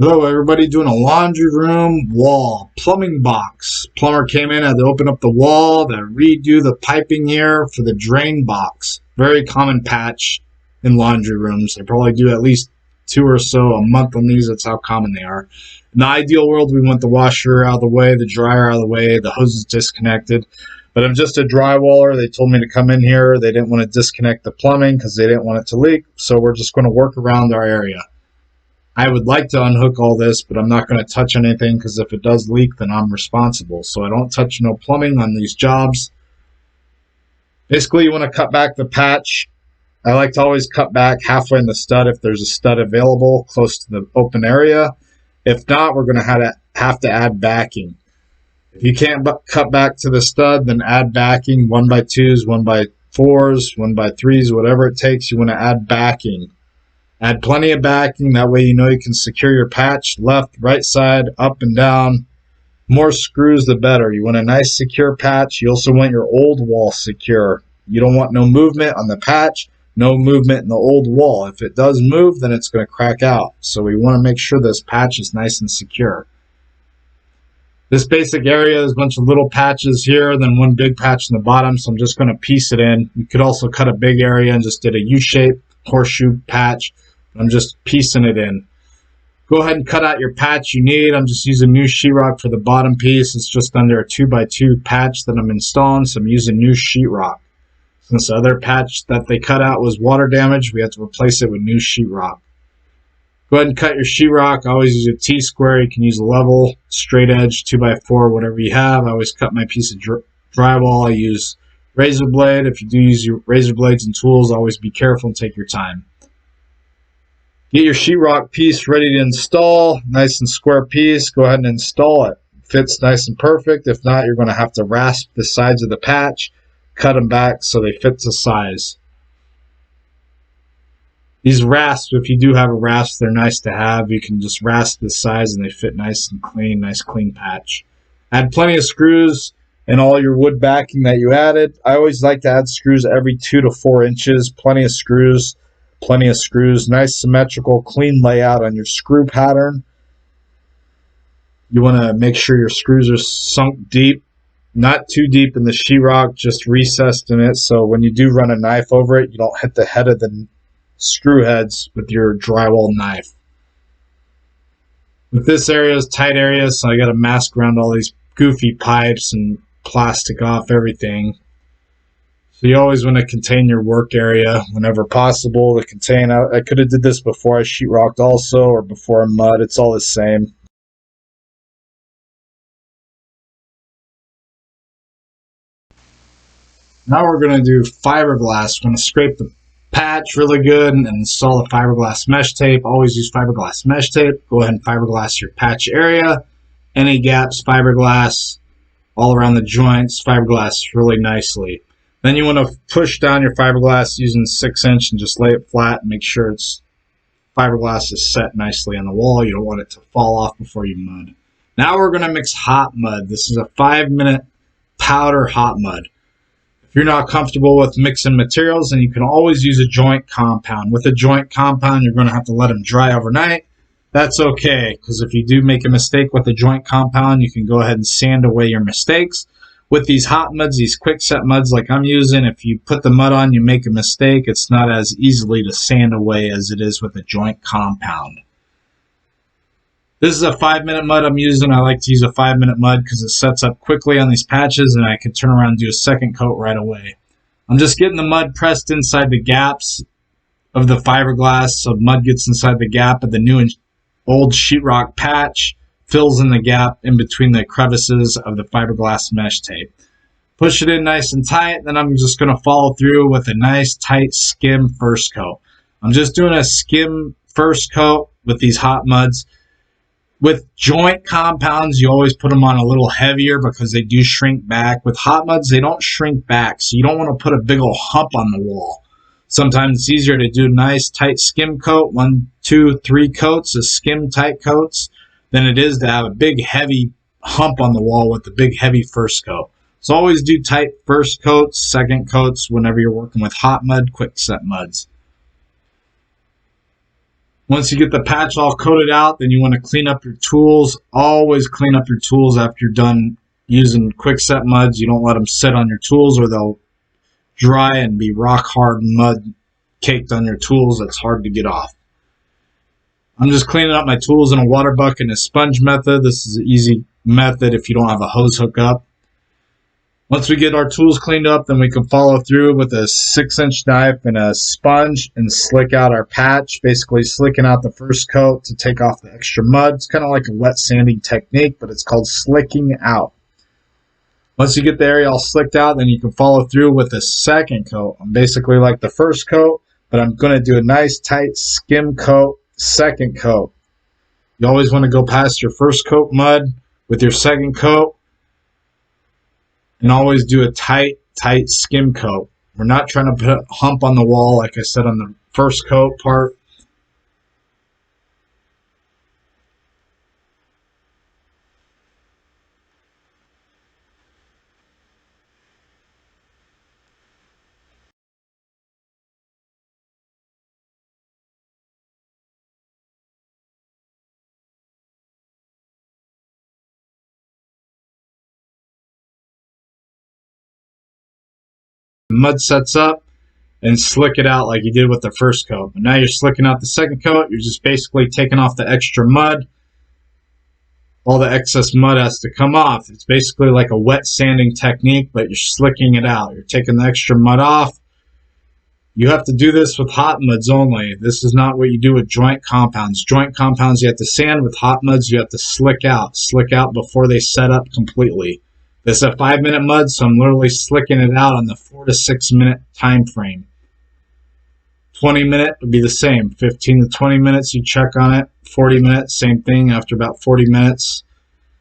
Hello everybody, doing a laundry room wall plumbing box. Plumber came in, had to open up the wall to redo the piping here for the drain box. Very common patch in laundry rooms. They probably do at least 2 or so a month on these. That's how common they are. In the ideal world, we want the washer out of the way, the dryer out of the way, the hose is disconnected. But I'm just a drywaller. They told me to come in here. They didn't want to disconnect the plumbing because they didn't want it to leak. So we're just going to work around our area. I would like to unhook all this, but I'm not going to touch anything because if it does leak, then I'm responsible. So I don't touch no plumbing on these jobs. Basically, you want to cut back the patch. I like to always cut back halfway in the stud if there's a stud available close to the open area. If not, we're going to have to add backing. If you can't cut back to the stud, then add backing, 1x2s, 1x4s, 1x3s, whatever it takes. You want to add backing. Add plenty of backing, that way you know you can secure your patch left, right side, up and down. More screws the better. You want a nice secure patch. You also want your old wall secure. You don't want no movement on the patch, no movement in the old wall. If it does move, then it's going to crack out. So we want to make sure this patch is nice and secure. This basic area is a bunch of little patches here, then one big patch in the bottom, so I'm just going to piece it in. You could also cut a big area and just did a U-shape horseshoe patch. I'm just piecing it in. Go ahead and cut out your patch you need. I'm just using new sheetrock for the bottom piece. It's just under a 2x2 patch that I'm installing, so I'm using new sheetrock. Since the other patch that they cut out was water damage, we have to replace it with new sheetrock. Go ahead and cut your sheetrock. I always use a T-square. You can use a level, straight edge, 2x4, whatever you have. I always cut my piece of drywall. I use razor blade. If you do use your razor blades and tools, always be careful and take your time. Get your sheetrock piece ready to install. Nice and square piece. Go ahead and install it. Fits nice and perfect. If not, you're going to have to rasp the sides of the patch. Cut them back so they fit the size. These rasps, if you do have a rasp, they're nice to have. You can just rasp the size and they fit nice and clean. Nice clean patch. Add plenty of screws and all your wood backing that you added. I always like to add screws every 2 to 4 inches. Plenty of screws. Plenty of screws, nice symmetrical, clean layout on your screw pattern. You want to make sure your screws are sunk deep, not too deep in the sheetrock, just recessed in it, so when you do run a knife over it, you don't hit the head of the screw heads with your drywall knife. With this area is tight area, so I got to mask around all these goofy pipes and plastic off everything. So you always want to contain your work area whenever possible. To contain, I could have did this before I sheetrocked also, or before I mud. It's all the same. Now we're going to do fiberglass. We're going to scrape the patch really good and install the fiberglass mesh tape. Always use fiberglass mesh tape. Go ahead and fiberglass your patch area. Any gaps, fiberglass. All around the joints, fiberglass really nicely. Then you want to push down your fiberglass using 6-inch and just lay it flat and make sure it's fiberglass is set nicely on the wall. You don't want it to fall off before you mud. Now we're going to mix hot mud. This is a 5-minute powder hot mud. If you're not comfortable with mixing materials, then you can always use a joint compound. With a joint compound, you're going to have to let them dry overnight. That's okay, because if you do make a mistake with a joint compound, you can go ahead and sand away your mistakes. With these hot muds, these quick set muds like I'm using, if you put the mud on, you make a mistake, it's not as easily to sand away as it is with a joint compound. This is a 5-minute mud I'm using. I like to use a 5-minute mud because it sets up quickly on these patches and I can turn around and do a second coat right away. I'm just getting the mud pressed inside the gaps of the fiberglass so mud gets inside the gap of the new and old sheetrock patch. Fills in the gap in between the crevices of the fiberglass mesh tape. Push it in nice and tight, then I'm just going to follow through with a nice tight skim first coat. I'm just doing a skim first coat with these hot muds. With joint compounds, you always put them on a little heavier because they do shrink back. With hot muds, they don't shrink back, so you don't want to put a big old hump on the wall. Sometimes it's easier to do a nice tight skim coat, 1, 2, 3 coats of skim tight coats, than it is to have a big heavy hump on the wall with the big heavy first coat. So always do tight first coats, second coats whenever you're working with hot mud, quick set muds. Once you get the patch all coated out, then you want to clean up your tools. Always clean up your tools after you're done using quickset muds. You don't let them sit on your tools or they'll dry and be rock hard mud caked on your tools. That's hard to get off. I'm just cleaning up my tools in a water bucket and a sponge method. This is an easy method if you don't have a hose hookup. Once we get our tools cleaned up, then we can follow through with a 6-inch knife and a sponge and slick out our patch, basically slicking out the first coat to take off the extra mud. It's kind of like a wet sanding technique, but it's called slicking out. Once you get the area all slicked out, then you can follow through with a second coat. I'm basically like the first coat, but I'm going to do a nice tight skim coat, second coat. You always want to go past your first coat mud with your second coat. And always do a tight skim coat. We're not trying to put a hump on the wall like I said on the first coat part. Mud sets up and slick it out like you did with the first coat. But now you're slicking out the second coat. You're just basically taking off the extra mud. All the excess mud has to come off. It's basically like a wet sanding technique, but you're slicking it out. You're taking the extra mud off. You have to do this with hot muds only. This is not what you do with joint compounds. Joint compounds you have to sand. With hot muds you have to slick out. Slick out before they set up completely. This is a 5-minute mud, so I'm literally slicking it out on the 4 to 6 minute time frame. 20 minute would be the same. 15 to 20 minutes, you check on it. 40 minutes, same thing after about 40 minutes.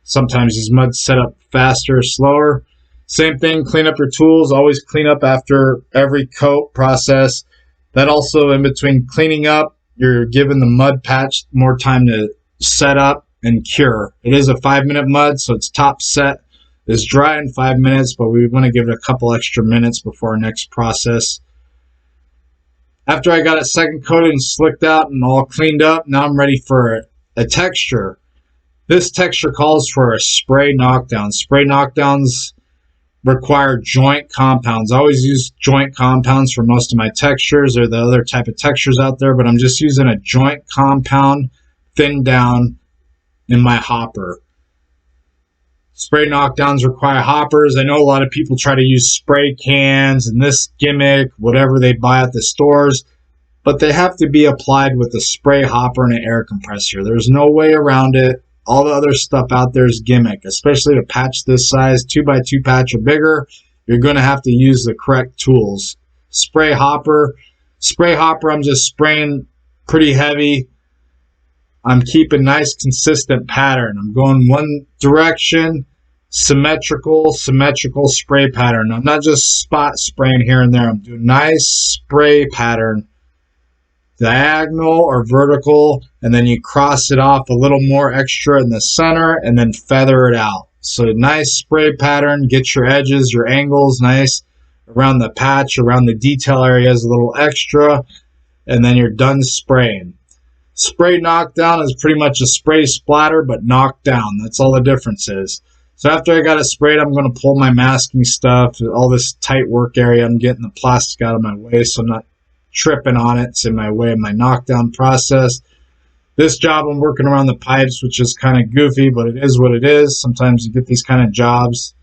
Sometimes these muds set up faster or slower. Same thing, clean up your tools. Always clean up after every coat process. That also, in between cleaning up, you're giving the mud patch more time to set up and cure. It is a 5-minute mud, so it's top set. It's dry in 5 minutes, but we want to give it a couple extra minutes before our next process. After I got it second coated and slicked out and all cleaned up, now I'm ready for a texture. This texture calls for a spray knockdown. Spray knockdowns require joint compounds. I always use joint compounds for most of my textures or the other type of textures out there, but I'm just using a joint compound thinned down in my hopper. Spray knockdowns require hoppers. I know a lot of people try to use spray cans and this gimmick, whatever they buy at the stores, but they have to be applied with a spray hopper and an air compressor. There's no way around it. All the other stuff out there is gimmick, especially to patch this size, 2x2 patch or bigger. You're going to have to use the correct tools. Spray hopper, I'm just spraying pretty heavy. I'm keeping nice consistent pattern. I'm going one direction, symmetrical spray pattern. I'm not just spot spraying here and there. I'm doing nice spray pattern, diagonal or vertical, and then you cross it off a little more extra in the center and then feather it out. So nice spray pattern, get your edges, your angles nice around the patch, around the detail areas a little extra, and then you're done spraying. Spray knockdown is pretty much a spray splatter, but knocked down. That's all the difference is. So after I got it sprayed, I'm going to pull my masking stuff, all this tight work area. I'm getting the plastic out of my way so I'm not tripping on it. It's in my way of my knockdown process. This job I'm working around the pipes, which is kind of goofy, but it is what it is. Sometimes you get these kind of jobs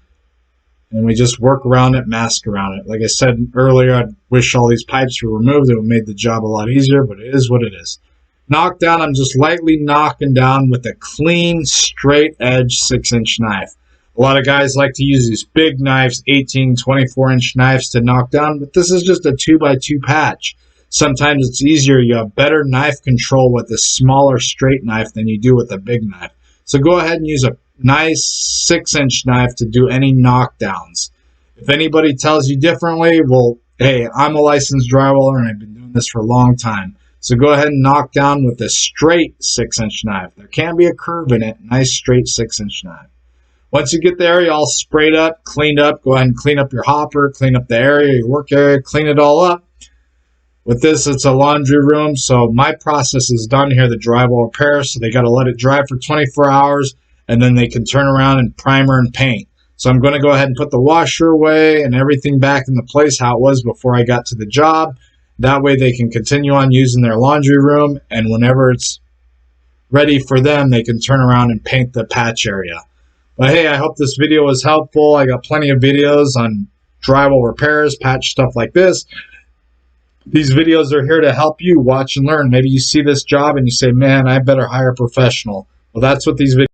and we just work around it, mask around it. Like I said earlier, I wish all these pipes were removed. It would have made the job a lot easier, but it is what it is. Knockdown, I'm just lightly knocking down with a clean, straight edge 6-inch knife. A lot of guys like to use these big knives, 18, 24-inch knives to knock down, but this is just a 2x2 patch. Sometimes it's easier. You have better knife control with a smaller straight knife than you do with a big knife. So go ahead and use a nice 6-inch knife to do any knockdowns. If anybody tells you differently, well, hey, I'm a licensed drywaller and I've been doing this for a long time. So go ahead and knock down with a straight 6-inch knife. There can be a curve in it. Nice straight 6-inch knife. Once you get the area all sprayed up, cleaned up, go ahead and clean up your hopper, clean up the area, your work area, clean it all up. With this, it's a laundry room, so my process is done here, the drywall repair, so they got to let it dry for 24 hours, and then they can turn around and primer and paint. So I'm going to go ahead and put the washer away and everything back in the place how it was before I got to the job. That way they can continue on using their laundry room, and whenever it's ready for them, they can turn around and paint the patch area. But hey, I hope this video was helpful. I got plenty of videos on drywall repairs, patch stuff like this. These videos are here to help you watch and learn. Maybe you see this job and you say, man, I better hire a professional. Well, that's what these videos